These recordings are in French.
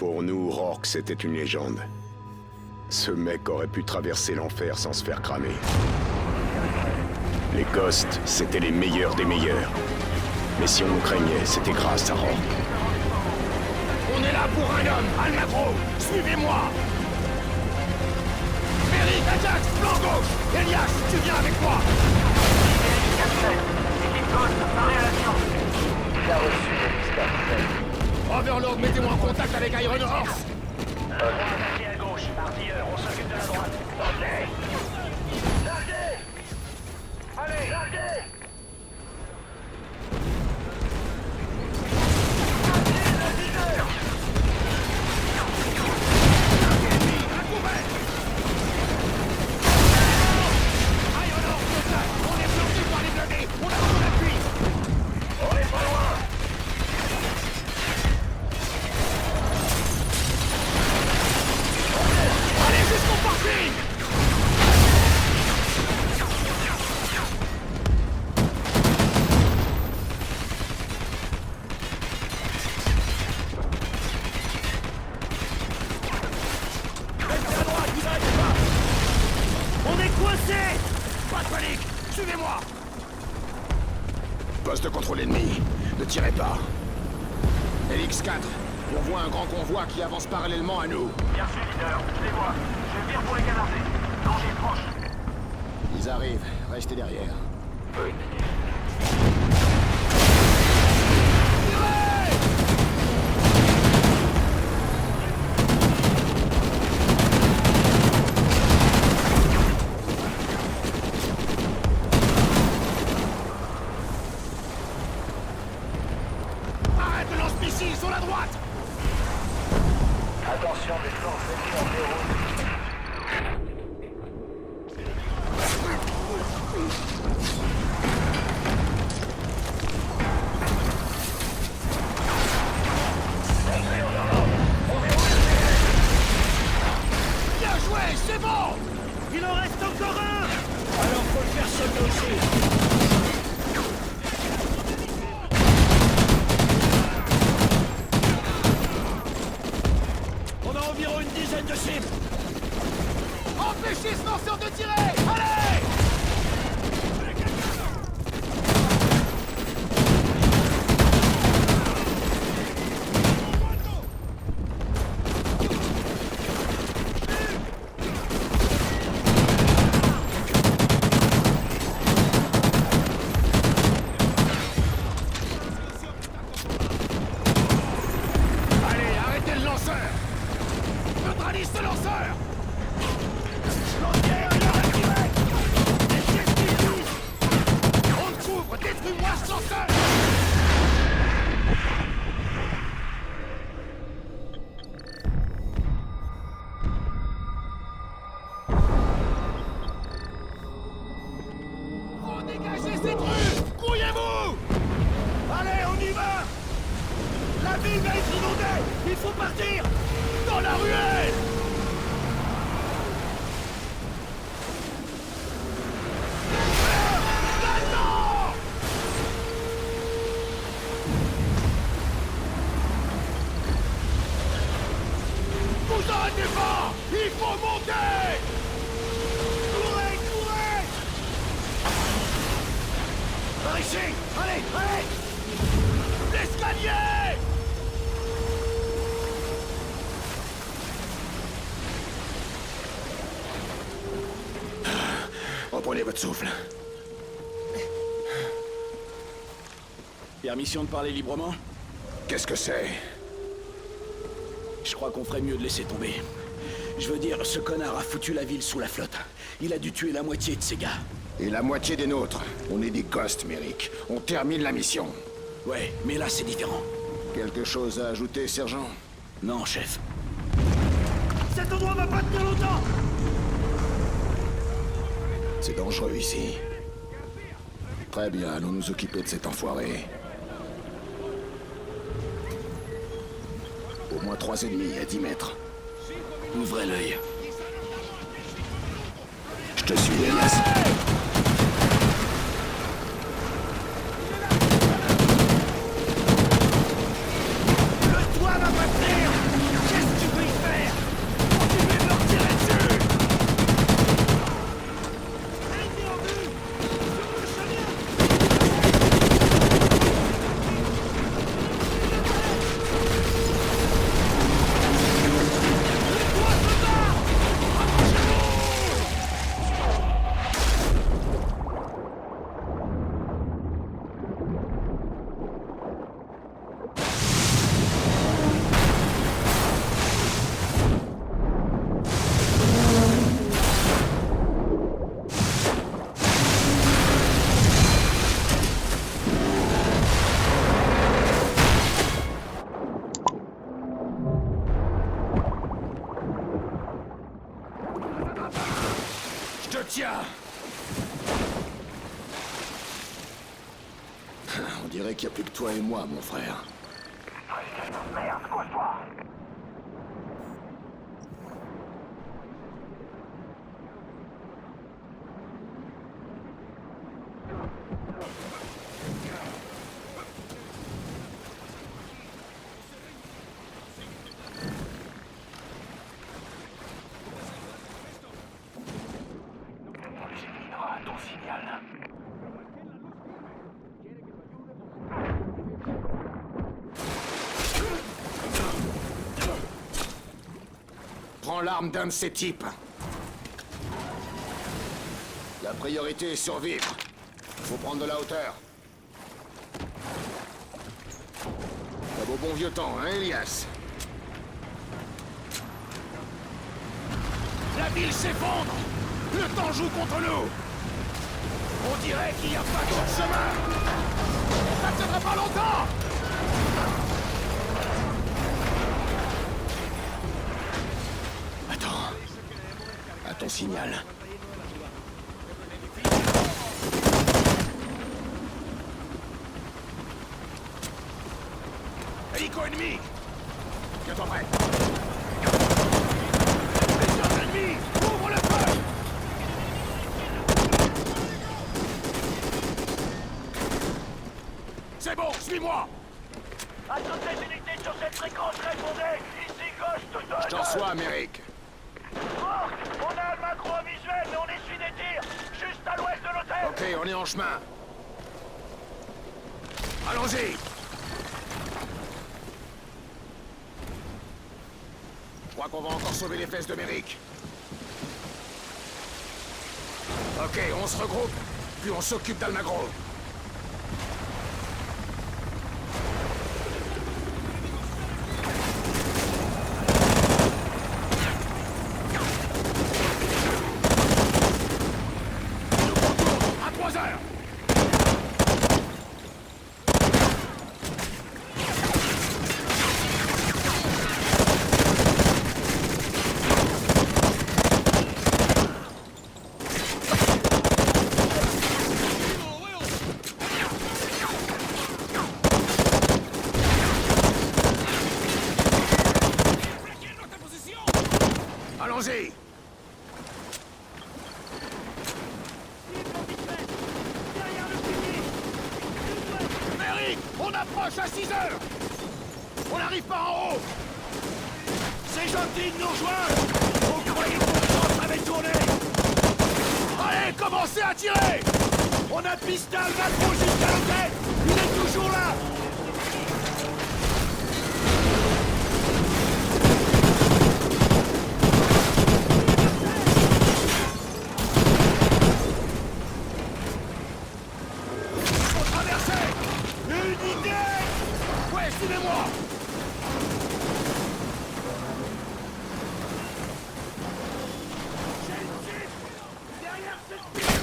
Pour nous, Rorke, c'était une légende. Ce mec aurait pu traverser l'enfer sans se faire cramer. Les Ghosts, c'était les meilleurs des meilleurs. Mais si on nous craignait, c'était grâce à Rorke. On est là pour un homme, Almagro. Suivez-moi. Merrick, Ajax, flanc gauche. Elias, tu viens avec moi. Équipe Ghost, paré à l'action. Bien reçu, capitaine. Overlord, mettez-moi en contact avec Iron Horse. Attaquez à gauche. Artilleur, on s'occupe de la droite. Larguez! Allez, larguez! Suivez-moi. Poste de contrôle ennemi. Ne tirez pas. LX4, on voit un grand convoi qui avance parallèlement à nous. Bien sûr, leader. Je les vois. Je vire pour les canarder. Danger proche. Ils arrivent. Restez derrière. Arrête le lance-missile sur la droite. Attention, des forces ennemies en déroute. Bien joué, c'est bon. Il en reste encore un. Alors faut le faire sauter aussi. On a environ une dizaine de cibles. Empêchez ce lanceur de tirer. Allez. Allez, arrêtez le lanceur. Neutralise ce lanceur. On te couvre, détruis-moi ce lanceur. Faut dégager ces trucs. Grouillez-vous. Allez, on y va. La ville va être inondée. Il faut partir. Dans la ruelle. Maintenant. Vous arrêtez pas. Il faut monter. Courez, courez. Par ici. Allez, allez. L'escalier. Reprenez votre souffle. Permission de parler librement? Qu'est-ce que c'est? Je crois qu'on ferait mieux de laisser tomber. Je veux dire, ce connard a foutu la ville sous la flotte. Il a dû tuer la moitié de ses gars. Et la moitié des nôtres. On est des Ghosts, Merrick. On termine la mission. Ouais, mais là c'est différent. Quelque chose à ajouter, sergent? Non, chef. Cet endroit va pas tenir longtemps! C'est dangereux ici. Très bien, allons nous occuper de cet enfoiré. Au moins 3 ennemis à 10 mètres. Ouvrez l'œil. Je te suis, Elias. Le toit va pas tenir! J'ai dirait qu'il n'y a plus que toi et moi, mon frère. Merde, quoi toi? On les éliminera à ton signal. Prends l'arme d'un de ces types. La priorité est survivre. Faut prendre de la hauteur. Comme au bon vieux temps, hein, Elias? La ville s'effondre! Le temps joue contre nous! On dirait qu'il n'y a pas d'autre chemin! Ça ne tiendra pas longtemps! Attends. À ton signal. Hélico ennemi! Tiens-toi prêt. Mission ennemi! Ouvre le feu! C'est bon, suis-moi! À toutes les unités sur cette fréquence, répondez! Ici gauche, tout Je t'en reçois, Amérique. Fort! On a le macro visuel, mais on essuie des tirs! Juste à l'ouest de l'hôtel! Ok, on est en chemin. Allons-y. Je crois qu'on va encore sauver les fesses de Méric. Ok, on se regroupe, puis on s'occupe d'Almagro. À 3 heures! Allons-y. Méric, on approche à 6 heures! On n'arrive pas en haut! C'est gentil de nous rejoindre! On croyait que le centre avait tourné! Allez, commencez à tirer! On a pisté le macro jusqu'à l'hôtel! Il est toujours là! Faut traverser! Une idée! Ouais, suivez-moi! J'ai une cible! Derrière cette piste!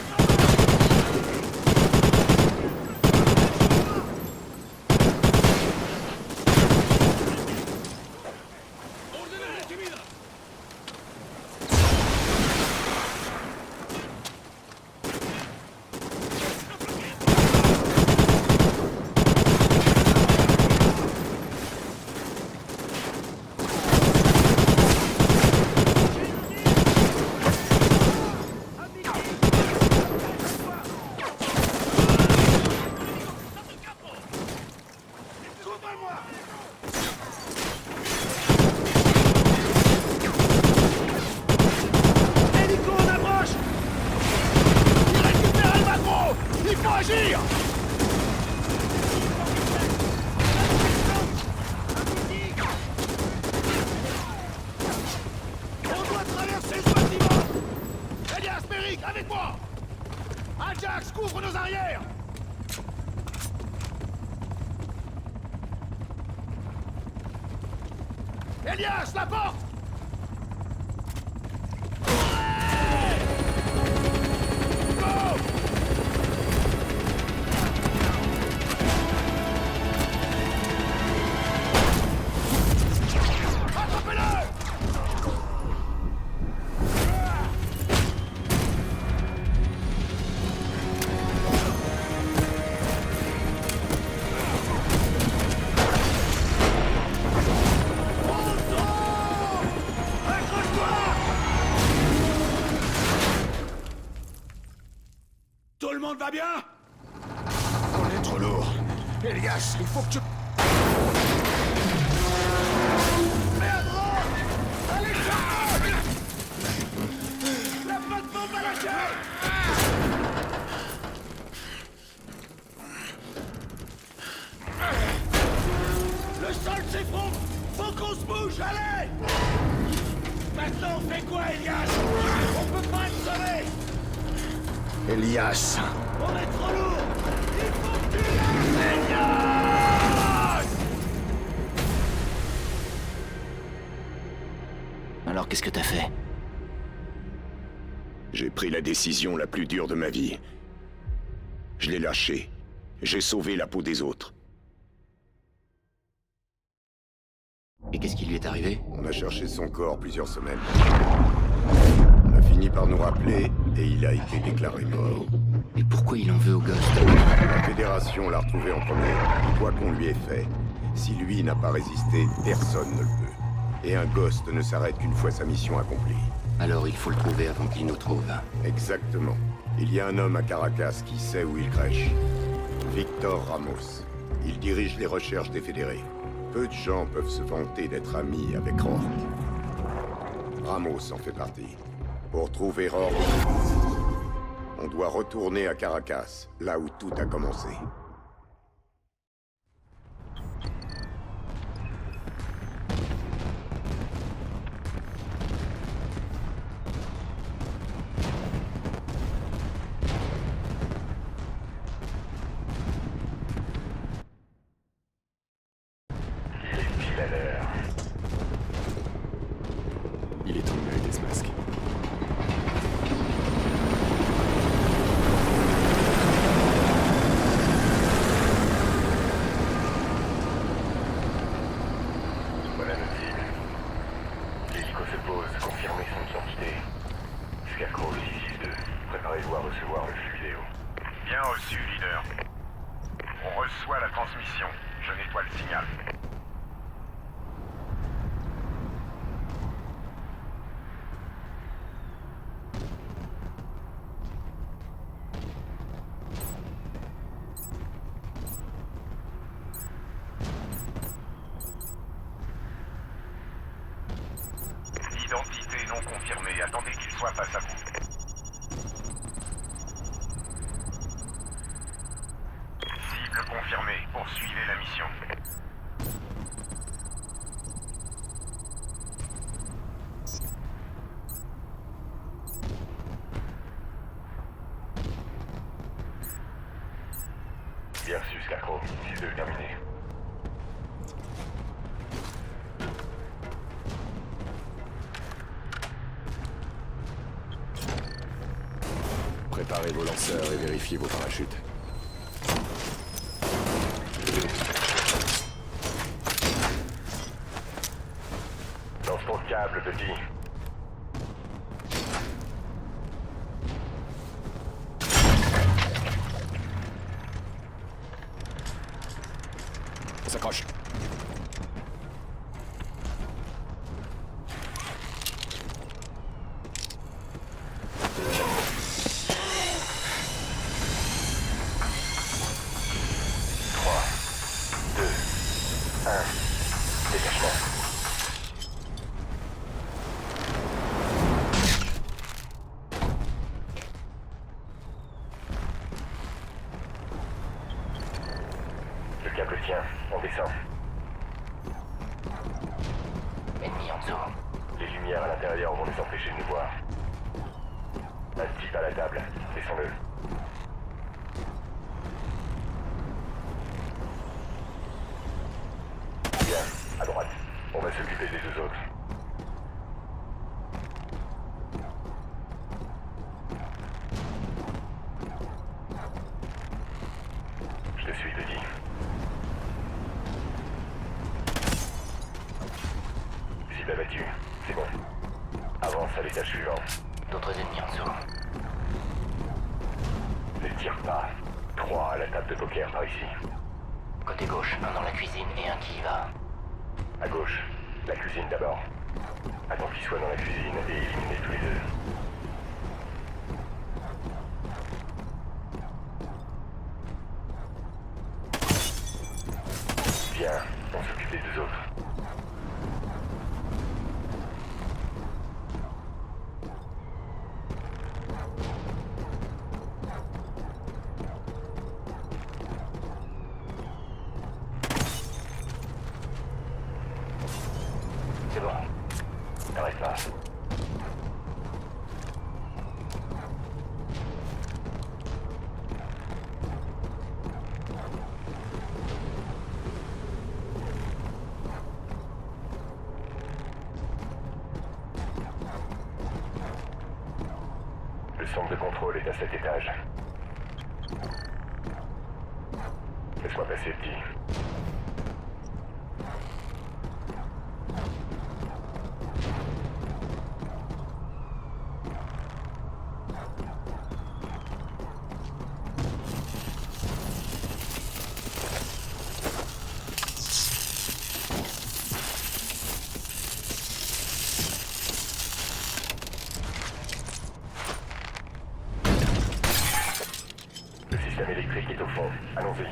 Hélico, on approche! Il récupère le macro! Il faut agir! On doit traverser ce bâtiment! Elias, Méric, avec moi! Ajax, couvre nos arrières! Elias, la porte! Go! Attrapez-le! va bien? On est trop lourd. Elias, il faut que tu... Merde! Allez, charge! La plateforme va lâcher! Le sol s'effondre! Faut qu'on se bouge, allez! Maintenant, on fait quoi, Elias? On peut pas te sauver! Elias. On est trop lourd! Il faut que tu lâches, Elias! Alors qu'est-ce que t'as fait? J'ai pris la décision la plus dure de ma vie. Je l'ai lâché. J'ai sauvé la peau des autres. Et qu'est-ce qui lui est arrivé? On a cherché son corps plusieurs semaines. On a fini par nous rappeler et il a été déclaré mort. Et pourquoi il en veut au Ghost? La Fédération l'a retrouvé en premier. Quoi qu'on lui ait fait, si lui n'a pas résisté, personne ne le peut. Et un Ghost ne s'arrête qu'une fois sa mission accomplie. Alors il faut le trouver avant qu'il nous trouve. Exactement. Il y a un homme à Caracas qui sait où il crèche. Victor Ramos. Il dirige les recherches des fédérés. Peu de gens peuvent se vanter d'être amis avec Rourke. Ramos en fait partie. Pour trouver Rourke, on doit retourner à Caracas, là où tout a commencé. Il est tombé avec des masques. Voilà notre cible. L'hélico se pose, confirmez son identité. Scarecrow 662, préparez-vous à recevoir le flux vidéo. Bien reçu, leader. On reçoit la transmission. Je nettoie le signal. Identité non confirmée. Attendez qu'il soit face à vous. Cible confirmée. Poursuivez la mission. Bien reçu, Scarecrow. 6-2 terminé. Préparez vos lanceurs et vérifiez vos parachutes. Lance ton câble, petit. On s'accroche. Le câble tient. On descend. Ennemi en dessous. Les lumières à l'intérieur vont les empêcher de nous voir. Un type à la table. Laissons-le. Bien. À droite. On va s'occuper des deux autres. Je te suis, petit. Cible abattue. C'est bon. Avance à l'étage suivant. D'autres ennemis en dessous. Ne tire pas. 3 à la table de poker par ici. Côté gauche, un dans la cuisine et un qui y va. À gauche. La cuisine d'abord. Attends qu'ils soient dans la cuisine et éliminez tous les deux. Viens, on s'occupe des deux autres. C'est bon. Arrête là. Le centre de contrôle est à cet étage. Laisse-moi passer, petit. Le système électrique est au fond. Allons-y.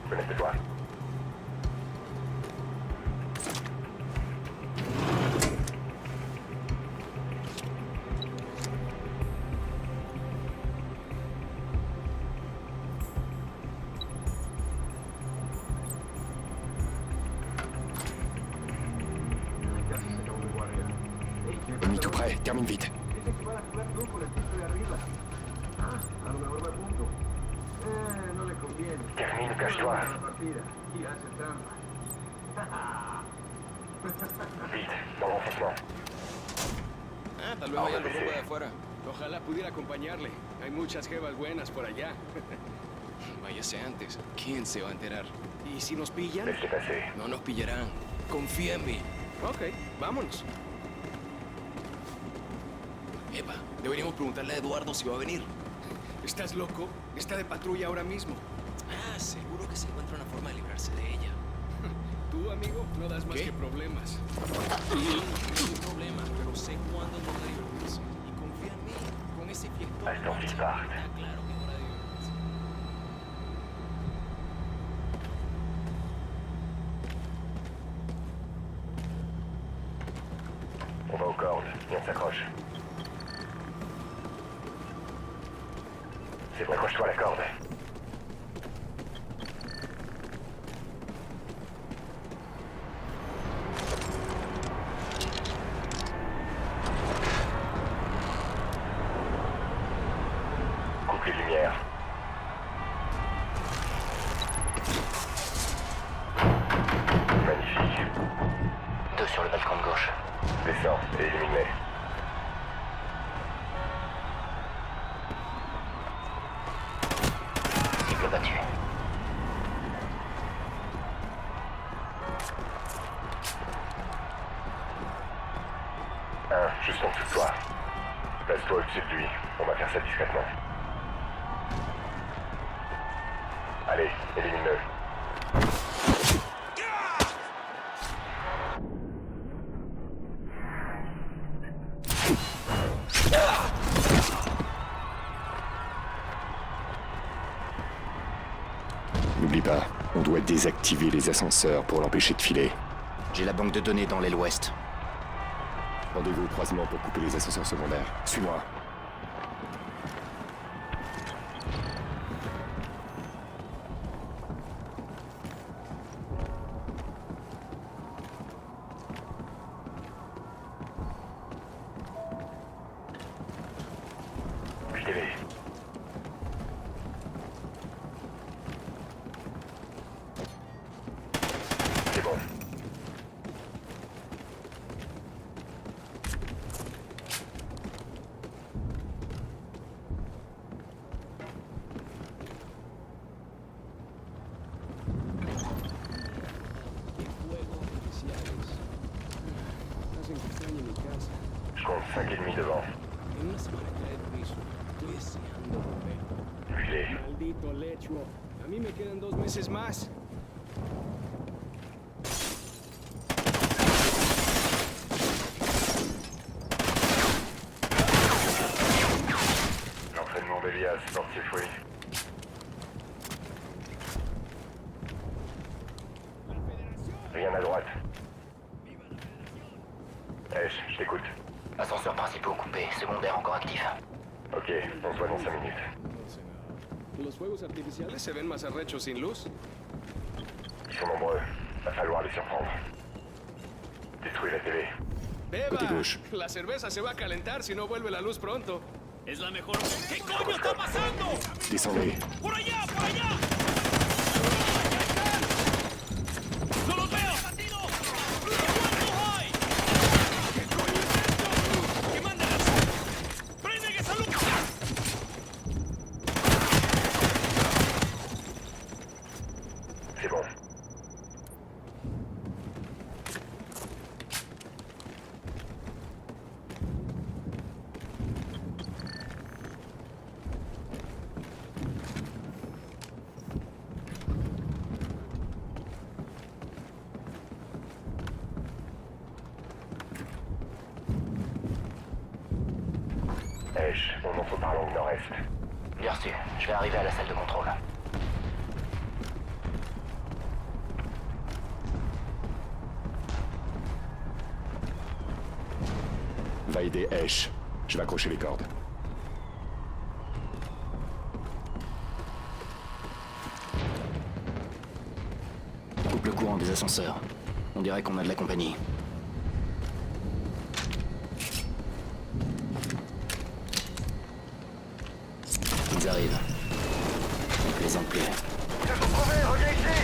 Connecte-toi. Ennemi tout près, termine vite. Termine, cache-toi. Vite, dans le renforcement. Tal vez vayan los ropa de afuera. Ojalá pudiera acompañarle. Hay muchas jevas buenas por allá. Váyase antes. ¿Quién se va a enterar? ¿Y si nos pillan? Laisse-les passer. No nos pillarán. Confía en mí. Ok, vámonos. Epa, deberíamos preguntarle a Eduardo si va a venir. ¿Estás loco? Está de patrulla ahora mismo. Ah, seguro que se encuentra una forma de librarse de ella. Tú, amigo, no das más que problemas. Sí, no hay problema, pero sé cuándo no divertirse. Y confía en mí, con ese pie todo Hasta un marcha. disparte. Está claro que es hora de divertirse. On va aux cordes et on s'accroche. C'est bon, accroche-toi à la corde. Coupe les lumières. Magnifique. 2 sur le balcon de gauche. Descends et élimine-les. Cible battue. Un, juste en dessous de toi. Place-toi au-dessus de lui. On va faire ça discrètement. Allez, élimine-le. N'oublie pas, on doit désactiver les ascenseurs pour l'empêcher de filer. J'ai la banque de données dans l'aile ouest. Rendez-vous au croisement pour couper les ascenseurs secondaires. Suis-moi. Butez-les. C'est bon. Fuegos especiales. Hacen que extrañe mi casa. Je compte 5 ennemis devant. En una semana cae el piso. Estoy deseando volver. Lui-les. Maldito lecho. A mí me quedan 2 meses más. gaz, sportif, oui. Rien à droite. Je t'écoute. Ascenseurs principaux coupés, secondaire encore actif. Ok, on se voit dans 5 minutes. Los fuegos artificiales se ven más arrechos sin luz. Ils sont nombreux. Va falloir les surprendre. Détruis la télé. ¡Beba! Côté gauche. La cerveza se va a calentar si no vuelve la luz pronto. Es la mejor. ¿Qué coño está pasando? Descendez. ¡Por allá! ¡Por allá! ¡No los veo! ¿Cuántos hay? ¿Qué coño es esto? ¡Que manden las... ¡Prenden esa luz! C'est bon. On entre par l'angle nord-est. Bien reçu. Je vais arriver à la salle de contrôle. Va aider Esh. Je vais accrocher les cordes. Coupe le courant des ascenseurs. On dirait qu'on a de la compagnie. Ils arrivent. On plaisante plus. Que vous trouvez, reviens ici!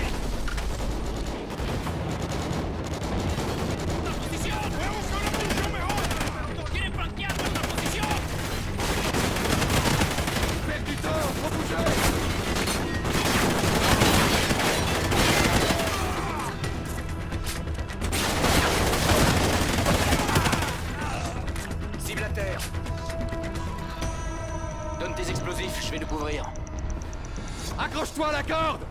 ¡La posición! ¡Vamos a una posición mejor! ¡Quieren flanquear nuestra posición! Percuteur, faut bouger! Cible à terre. Donne tes explosifs, je vais nous couvrir. Accroche-toi à la corde!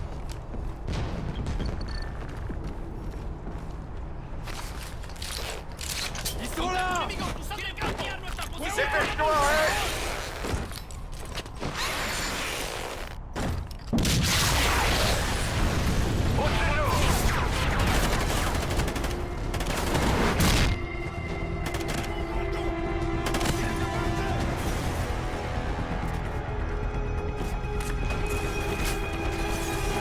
Ils sont là! ¡Amigos, quieren flanquear nuestra posición! Dépêche-toi, hein! Au-dessus de nous!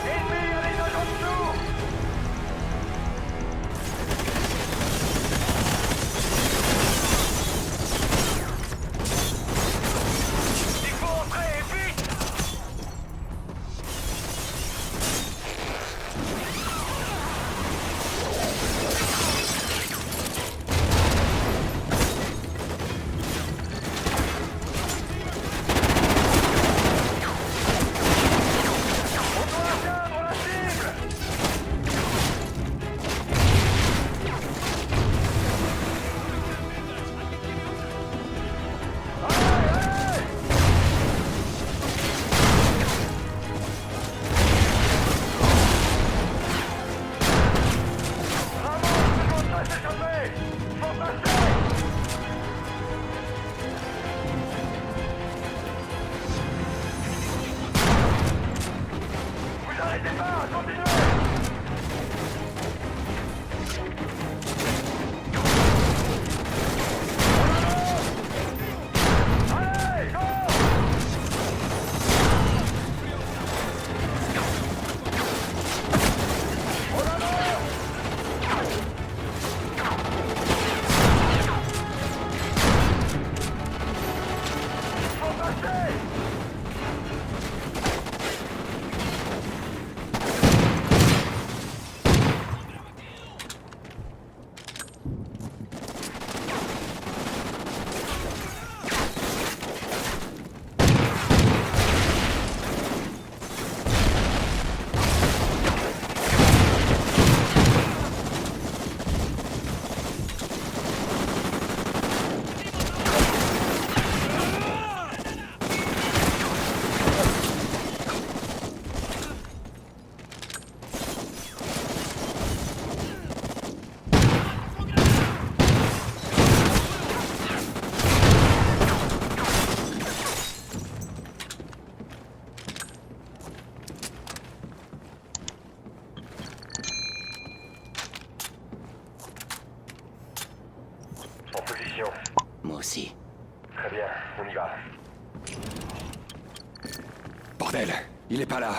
Ennemi à l'étage en dessous! position. Moi aussi. Très bien, on y va. Bordel, il est pas là.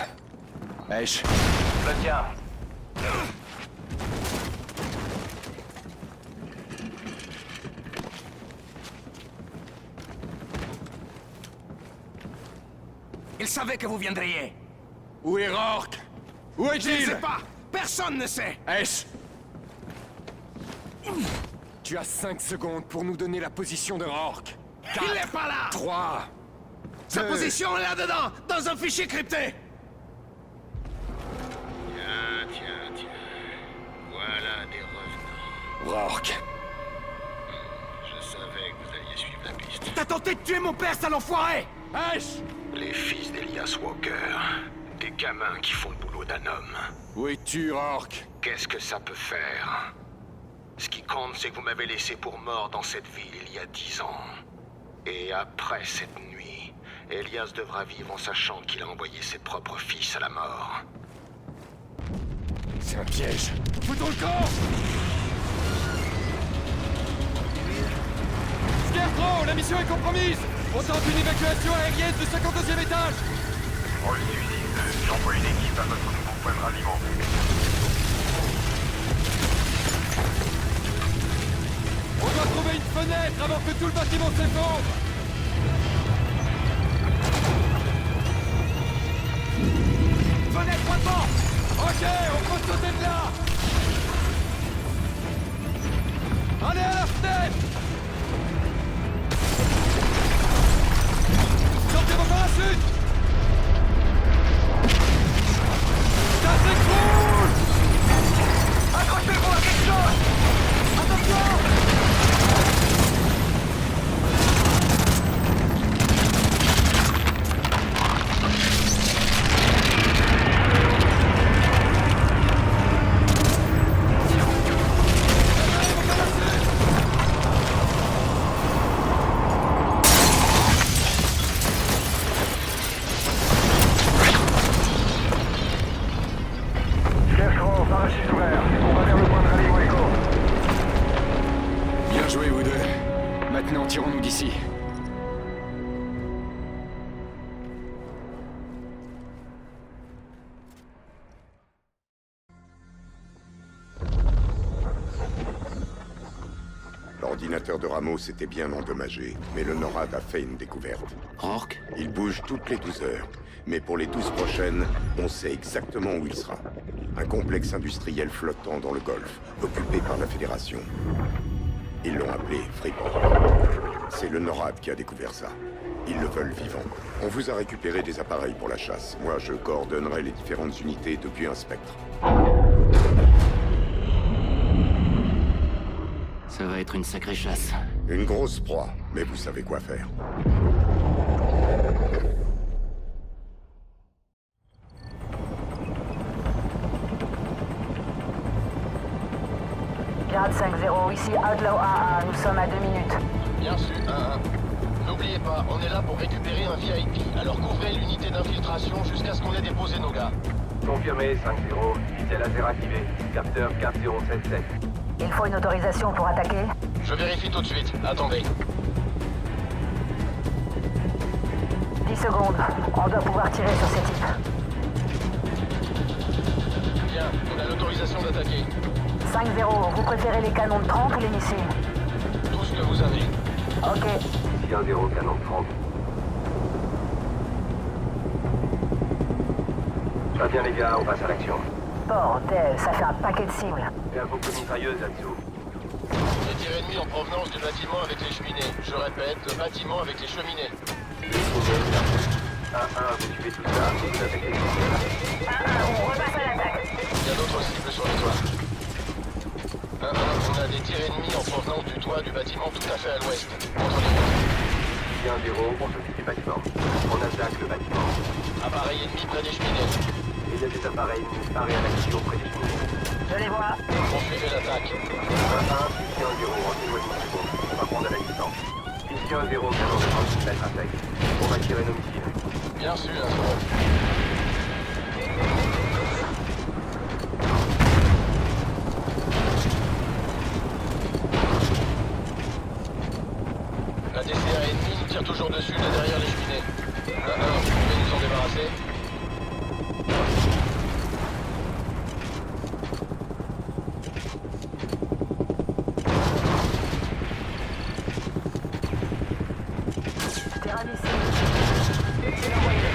Ash, Je le tiens. Il savait que vous viendriez. où est Rourke? Où Je ne est-il? sais pas. Personne ne sait. Ash! Tu as 5 secondes pour nous donner la position de Rourke. Il n'est pas là. 3. Sa position est là-dedans, dans un fichier crypté. Tiens. Voilà des revenants. Rourke. Je savais que vous alliez suivre la piste. T'as tenté de tuer mon père, sale enfoiré. Ash! Les fils d'Elias Walker. Des gamins qui font le boulot d'un homme. Où es-tu, Rourke? Qu'est-ce que ça peut faire? Ce qui compte, c'est que vous m'avez laissé pour mort dans cette ville il y a 10 ans. Et après cette nuit, Elias devra vivre en sachant qu'il a envoyé ses propres fils à la mort. C'est un piège. Foutons le camp! Scarecrow, la mission est compromise! On tente une évacuation aérienne du 52e étage! Rôle suicide. J'envoie une équipe à votre nouveau point de ralliement. On doit trouver une fenêtre avant que tout le bâtiment s'effondre! Fenêtre droitement. Ok, on peut sauter de là! Allez à la fenêtre! Sortez vos parachutes! Ça s'écroule! Accrochez-vous à quelque chose! Attention! Scarecrow, parachute ouvert. On va vers le point de ralliement Echo. Bien joué, vous deux. Maintenant, tirons-nous d'ici. L'ordinateur de Ramos était bien endommagé, mais le NORAD a fait une découverte. Rourke? Il bouge toutes les 12 heures, mais pour les 12 prochaines, on sait exactement où il sera. Un complexe industriel flottant dans le Golfe, occupé par la Fédération. Ils l'ont appelé Freeport. C'est le NORAD qui a découvert ça. Ils le veulent vivant. On vous a récupéré des appareils pour la chasse. Moi, je coordonnerai les différentes unités depuis un spectre. Ça va être une sacrée chasse. Une grosse proie, mais vous savez quoi faire. Pirate 5-0, ici Outlaw AA, nous sommes à 2 minutes. Bien sûr, 1-1. N'oubliez pas, on est là pour récupérer un VIP, alors couvrez l'unité d'infiltration jusqu'à ce qu'on ait déposé nos gars. Confirmé, 5-0. Unité laser activé. Capteur 4077. Il faut une autorisation pour attaquer. Je vérifie tout de suite, attendez. 10 secondes, on doit pouvoir tirer sur ces types. Bien, on a l'autorisation d'attaquer. 5-0, vous préférez les canons de 30 ou les missiles? Tout ce que vous avez. Ok. Ici 1-0, canon de 30. Très bien les gars, on passe à l'action. Bordel, ça fait un paquet de cibles. Et un beaucoup de mitrailleuses là-dessous. Des tirs ennemis en provenance du bâtiment avec les cheminées. Je répète, le bâtiment avec les cheminées. 1-1, vous suivez tout ça, vous attaquez les missiles. 1-1, on repasse à l'attaque. Il y a d'autres cibles sur le toit. 1-1, on a des tirs ennemis en provenance du toit du bâtiment tout à fait à l'ouest. Contrôlez-vous. Ici 1-0, on s'occupe du bâtiment. On attaque le bâtiment. Appareil ennemi près des cheminées. Il y a des appareils ennemis à réaction près des cheminées. Je les vois. Poursuivez l'attaque. 1-1, ici 1-0, rendez-vous à 10 secondes. On va prendre à la distance. Ici 1-0, canon de 30 mètres à sec. On va tirer nos missiles. Bien sûr, 1-0. La DCA ennemie nous tire toujours dessus de derrière les cheminées. Vous pouvez nous en débarrasser? Terrain ici. C'est envoyé.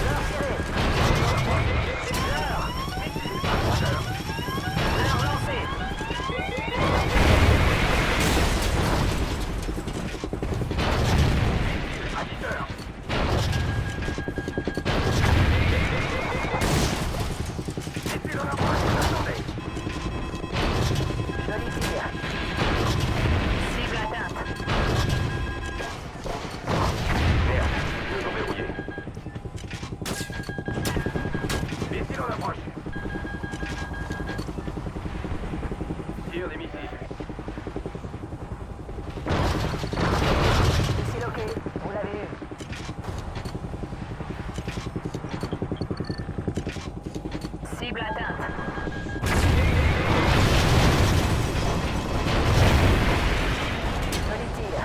Leur tiré. Leur lancé. Joli tir. Cible atteinte. Merde, ils nous ont verrouillés. Missile en approche. Tire des missiles. Missile ok. Vous l'avez eu. Cible atteinte. Joli tir.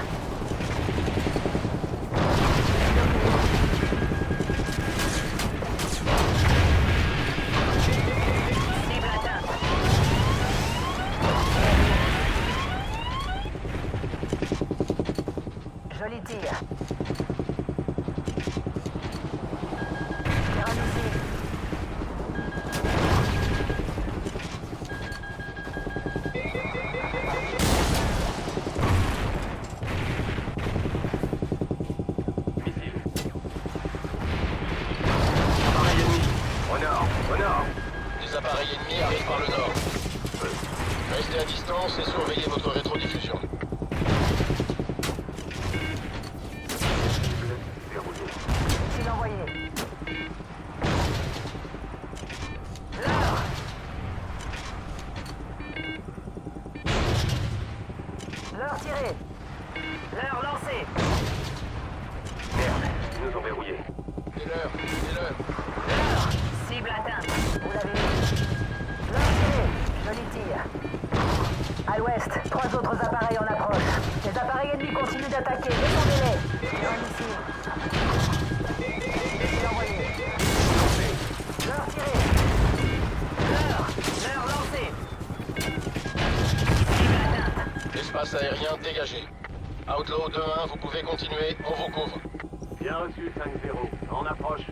Cible atteinte. Joli tir. Terrain missile. Missile. Appareil ennemi. Au nord, au nord. Les appareils ennemis arrivent par le nord. Restez à distance et surveillez votre rétrodiffusion. Verrouillé. Missile envoyé. L'heure. L'heure tirée. L'heure lancée. Merde, ils nous ont verrouillés. Et l'heure, et l'heure. L'heure. Cible atteinte. Vous l'avez eu. L'heure tirée. Joli tir. À l'ouest, 3 autres appareils en approche. Les appareils ennemis continuent d'attaquer. Défendez-les. Terrain missile. Missile envoyé. L'heure tirée. L'heure lancée. Cible atteinte. Espace aérien dégagé. Outlaw 2-1, vous pouvez continuer, on vous couvre. Bien reçu, 5-0. En approche.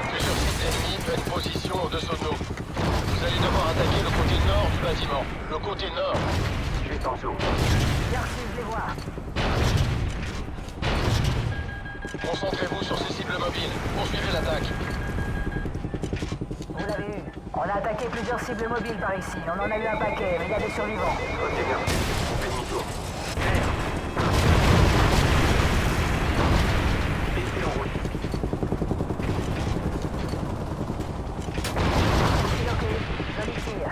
Plusieurs sites ennemis prennent position au-dessous de nous. Vous allez devoir attaquer le côté nord du bâtiment. Le côté nord. Juste en dessous. Bien reçu, je les vois. Concentrez-vous sur ces cibles mobiles. Poursuivez l'attaque. Vous l'avez eu. On a attaqué plusieurs cibles mobiles par ici. On en a eu un paquet, mais il y a des survivants. Ok, merci. On fait demi-tour. Missile en route. Missile ok. Joli tir.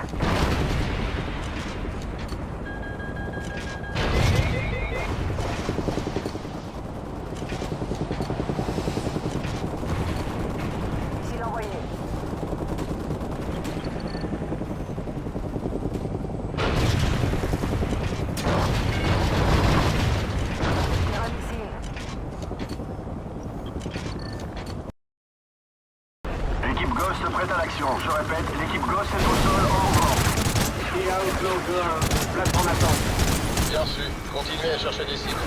Missile envoyé. Terrain missile. L'équipe Ghost prête à l'action. Je répète, l'équipe Ghost est au sol en mouvement. Et Outlaw 2-1, place en attente. Bien sûr, continuez à chercher des cibles.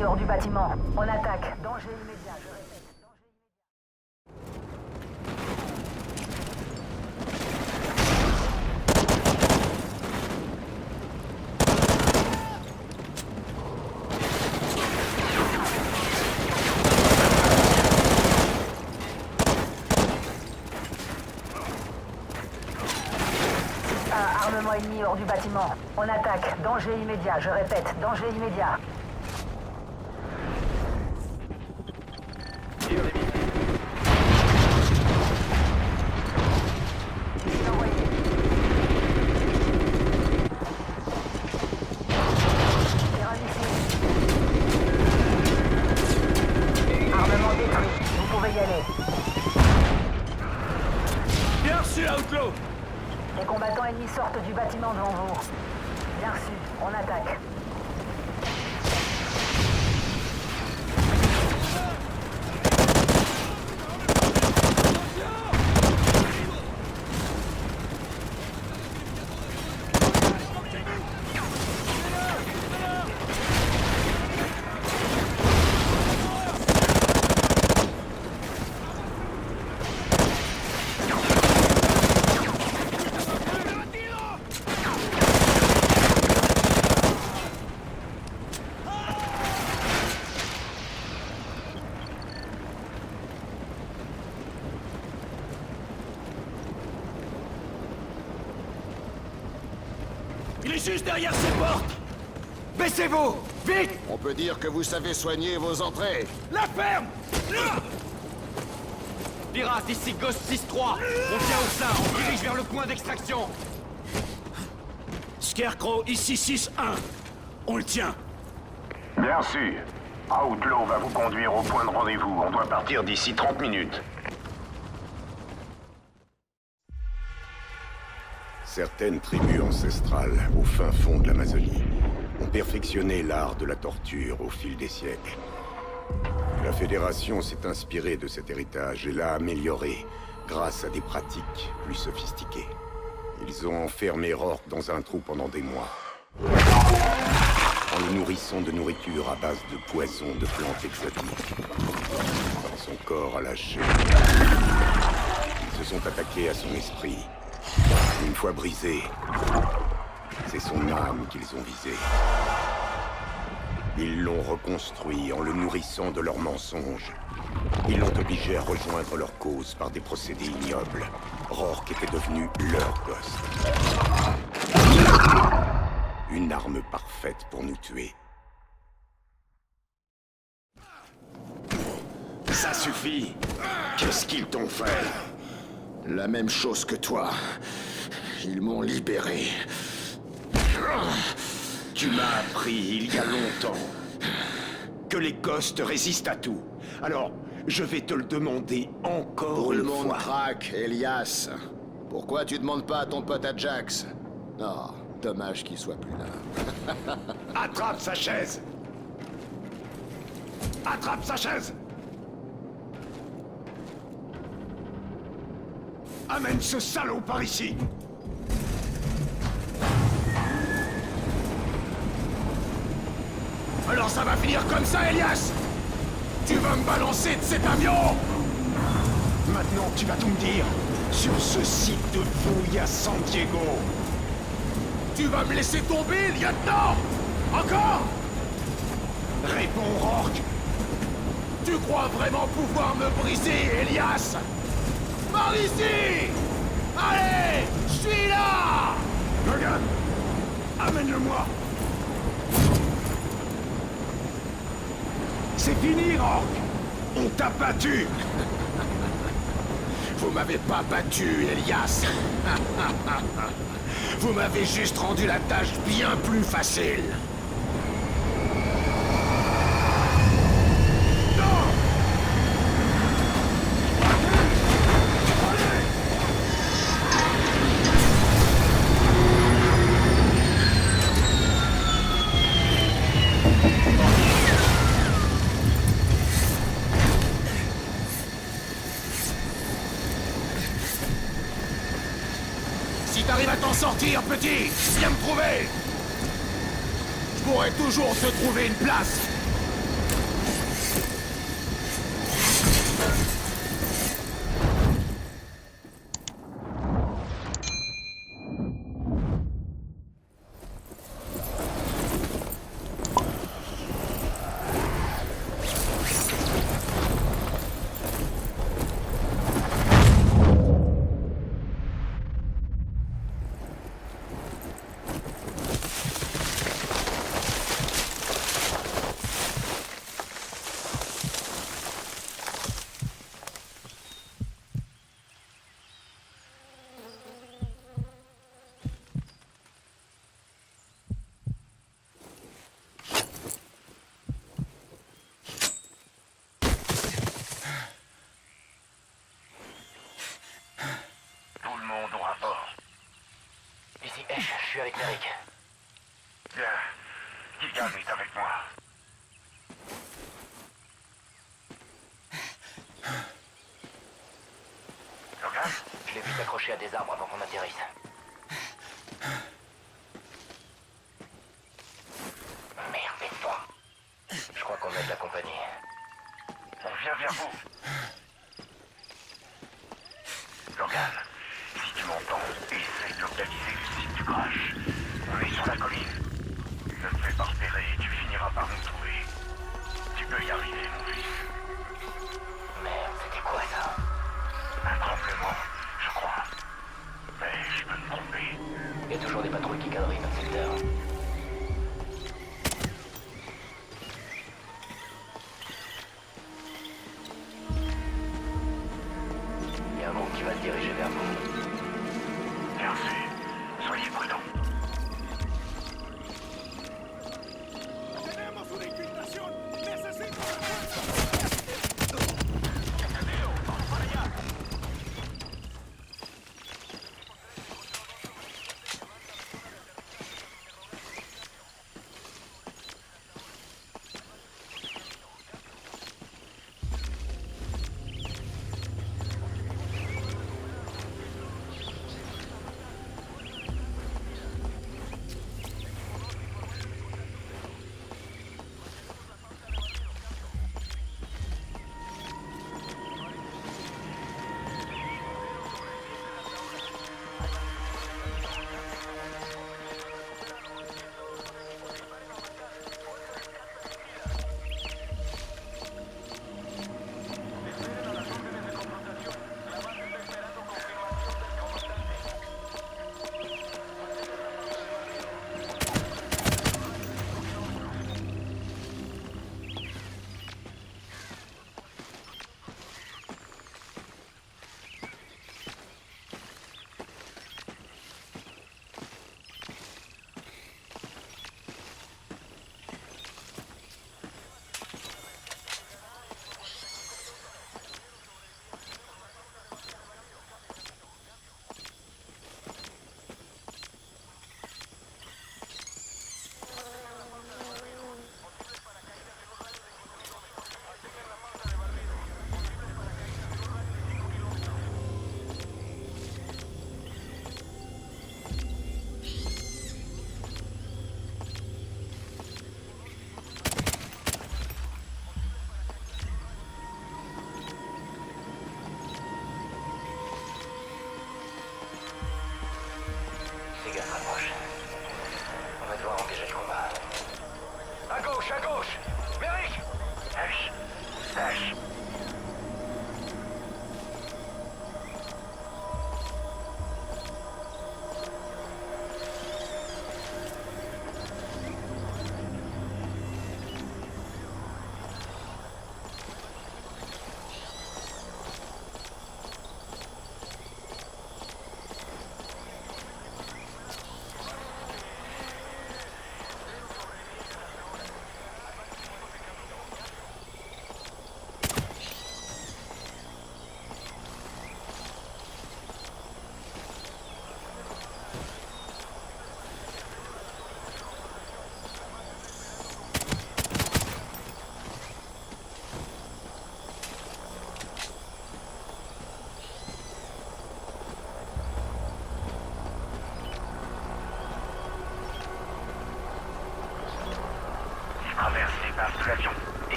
ennemi hors du bâtiment. On attaque. Danger immédiat, je répète. Danger immédiat. Armement ennemi hors du bâtiment. On attaque. Danger immédiat, je répète. Danger immédiat. Armement détruit. Vous pouvez y aller. Bien reçu, Outlaw! Les combattants ennemis sortent du bâtiment devant vous. Bien reçu, on attaque. Il est juste derrière ces portes! Baissez-vous! Vite! On peut dire que vous savez soigner vos entrées. La ferme! Pirate, ici Ghost 6-3. On tient au sein, on dirige vers le point d'extraction. Scarecrow, ici 6-1. On le tient. Bien sûr. Outlaw va vous conduire au point de rendez-vous. On doit partir d'ici 30 minutes. Certaines tribus ancestrales, au fin fond de l'Amazonie, ont perfectionné l'art de la torture au fil des siècles. La Fédération s'est inspirée de cet héritage et l'a amélioré grâce à des pratiques plus sophistiquées. Ils ont enfermé Rourke dans un trou pendant des mois, en le nourrissant de nourriture à base de poisons de plantes exotiques. Quand son corps a lâché, ils se sont attaqués à son esprit. Une fois brisé, c'est son âme qu'ils ont visée. Ils l'ont reconstruit en le nourrissant de leurs mensonges. Ils l'ont obligé à rejoindre leur cause par des procédés ignobles. Rourke était devenu leur Ghost. Une arme parfaite pour nous tuer. Ça suffit. Qu'est-ce qu'ils t'ont fait? La même chose que toi. Ils m'ont libéré. Tu m'as appris il y a longtemps que les Ghosts résistent à tout. Alors, je vais te le demander encore Tout une le monde fois. craque, Elias. Pourquoi tu demandes pas à ton pote Ajax? Non, dommage qu'il soit plus là. Attrape sa chaise. Attrape sa chaise. Amène ce salaud par ici. Alors ça va finir comme ça, Elias. Tu vas me balancer de cet avion. Maintenant, tu vas tout me dire sur ce site de fouille à San Diego. Tu vas me laisser tomber, lieutenant? Encore? Réponds, Rourke. Tu crois vraiment pouvoir me briser, Elias? Par ici! Allez! Je suis là! Regarde! Amène-le-moi! C'est fini, Rourke! On t'a battu! Vous m'avez pas battu, Elias! Vous m'avez juste rendu la tâche bien plus facile! Si t'arrives à t'en sortir, petit, viens me trouver. Je pourrais toujours te trouver une place. suis avec Merrick. Bien. Keegan est avec moi. Logan? Je l'ai vu s'accrocher à des arbres avant qu'on atterrisse. Merde, aide-toi. Je crois qu'on a de la compagnie. On vient vers vous. Logan, si tu m'entends, essaie de localiser le site du crash. On est sur la colline. Ne te fais pas repérer, tu finiras par nous trouver. Tu peux y arriver, mon fils. Merde, c'était quoi ça? Un tremblement, je crois. Mais je peux me tromper. Il y a toujours des patrouilles qui quadrillent notre secteur. Il y a un groupe qui va se diriger vers vous. Merci. Soyez prudents.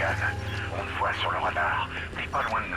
Logan. On te voit sur le radar. T'es pas loin de nous.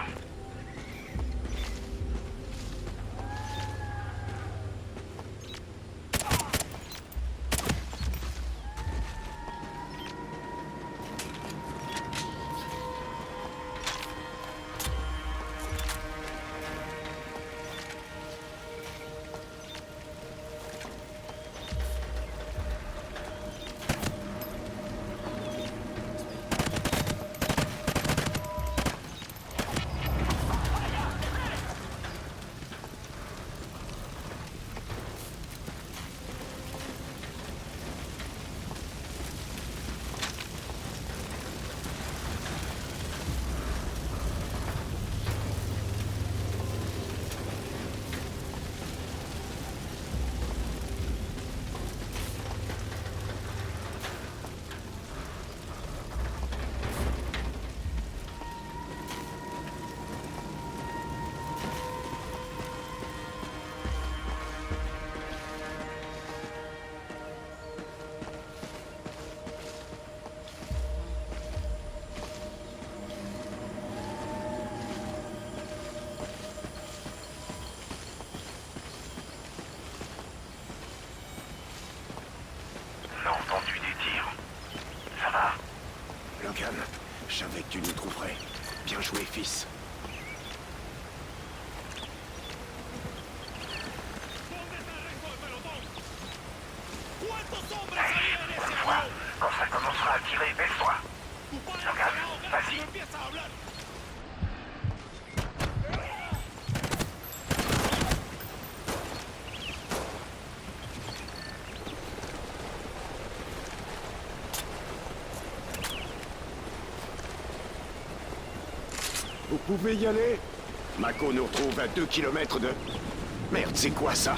Logan, je savais que tu nous trouverais. Bien joué, fils. Quand ça commencera à tirer, baisse-toi. Logan, vas-y. Vous pouvez y aller? Mako nous retrouve à 2 km de... Merde, c'est quoi ça?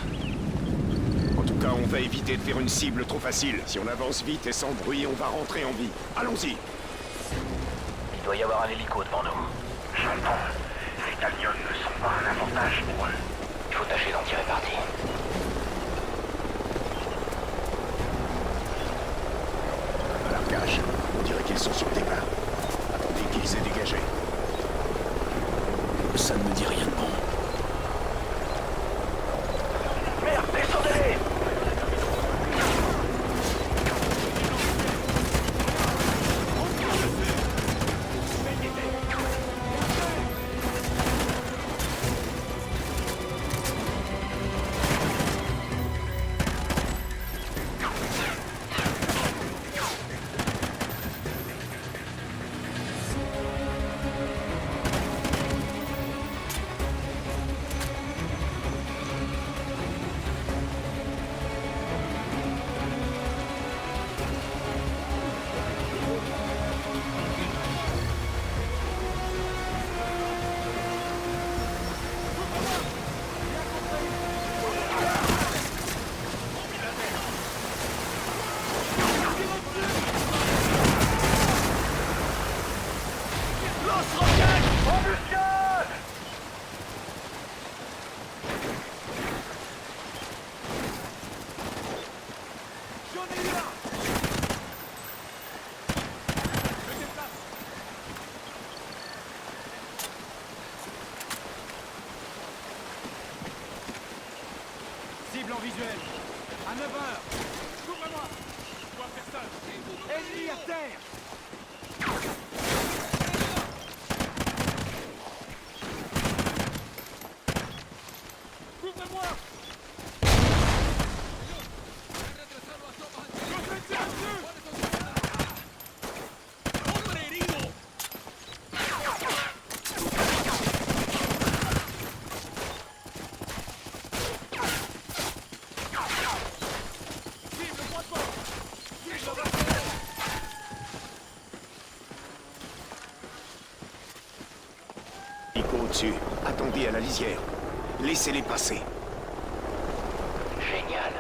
En tout cas, on va éviter de faire une cible trop facile. Si on avance vite et sans bruit, on va rentrer en vie. Allons-y! Il doit y avoir un hélico devant nous. J'entends. Ces camions ne sont pas un avantage pour eux. Il faut tâcher d'en tirer parti. À l'arcage, on dirait qu'ils sont sur le départ. Attendez qu'ils aient dégagé. Ça ne me dit rien de bon. Merde, descendez-les! Cible en visuel. À 9h. Couvre-moi. Je vois personne. Ennemi à terre. Couvre-moi. Nico au-dessus. Attendez à la lisière. Laissez-les passer. Génial.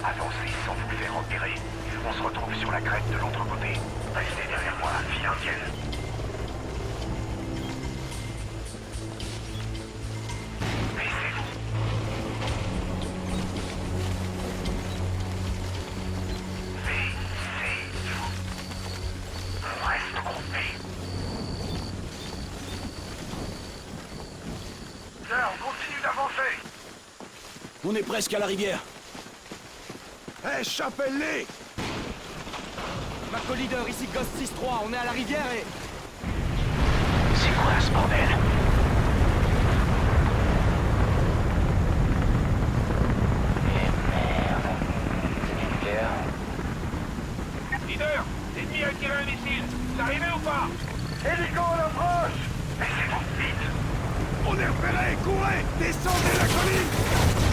Avancez sans vous faire repérer. On se retrouve sur la crête de l'autre côté. Restez derrière moi, file indienne. Baissez-vous. Baissez-vous. On reste On est presque à la rivière. Hé, chapelle-les! Marco Leader, ici Ghost 6-3, on est à la rivière et... C'est quoi ce bordel? Leader, l'ennemi a tiré un missile. Vous arrivez ou pas? Hélico, on approche! Mais c'est bon, vite! On est repérés! Courez! Descendez la colline!